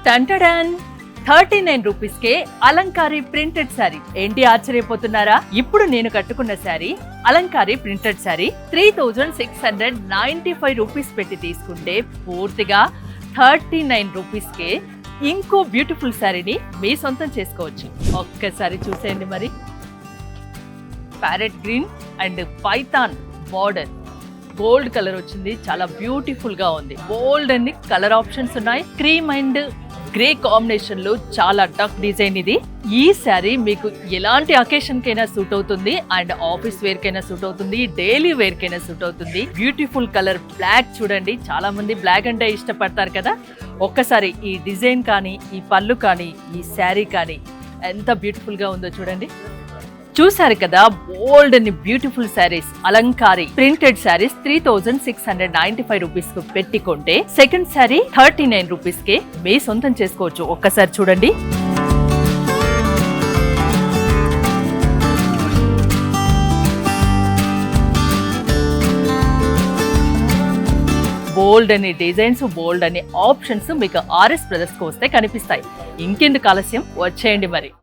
టంటడాన్ 39 రూపీస్కే అలంకారీ ప్రింటెడ్ శారీ. ఏంటి ఆశ్చర్యపోతున్నారా? ఇప్పుడు నేను కట్టుకున్న శారీ అలంకారీ ప్రింటెడ్ శారీ 3695 రూపీస్ పెట్టి తీసుకుంటే పూర్తిగా 39 రూపీస్కే ఇంకో బ్యూటిఫుల్ శారీని మీ సొంతం చేసుకోవచ్చు. ఒక్కసారి చూసేయండి. మరి parrot green and Python border gold colour వచ్చింది. చాలా బ్యూటిఫుల్ గా ఉంది. బోల్డ్ అన్ని కలర్ ఆప్షన్స్ ఉన్నాయి. క్రీమ్ అండ్ గ్రే కాంబినేషన్ లో చాలా టఫ్ డిజైన్ ఇది. ఈ శారీ మీకు ఎలాంటి అకేషన్ కైనా సూట్ అవుతుంది అండ్ ఆఫీస్ వేర్ కైనా సూట్ అవుతుంది, డైలీ వేర్ కైనా సూట్ అవుతుంది. బ్యూటిఫుల్ కలర్ బ్లాక్ చూడండి. చాలా మంది బ్లాక్ అంటే ఇష్టపడతారు కదా. ఒక్కసారి ఈ డిజైన్ కానీ, ఈ పళ్ళు కానీ, ఈ శారీ కానీ ఎంత బ్యూటిఫుల్ గా ఉందో చూడండి. చూసారు కదా, bold and beautiful saris Alankari printed saris 3695 rupees కు పెట్టుకుంటే సెకండ్ శారీ 39 రూపీస్ కే మీ సొంతం చేసుకోవచ్చు. ఒక్కసారి చూడండి. బోల్డ్ అనే డిజైన్స్, బోల్డ్ అనే ఆప్షన్స్ మీకు ఆర్ఎస్ బ్రదర్స్ కు వస్తే కనిపిస్తాయి. ఇంకెందుకు ఆలస్యం, వచ్చేయండి మరి.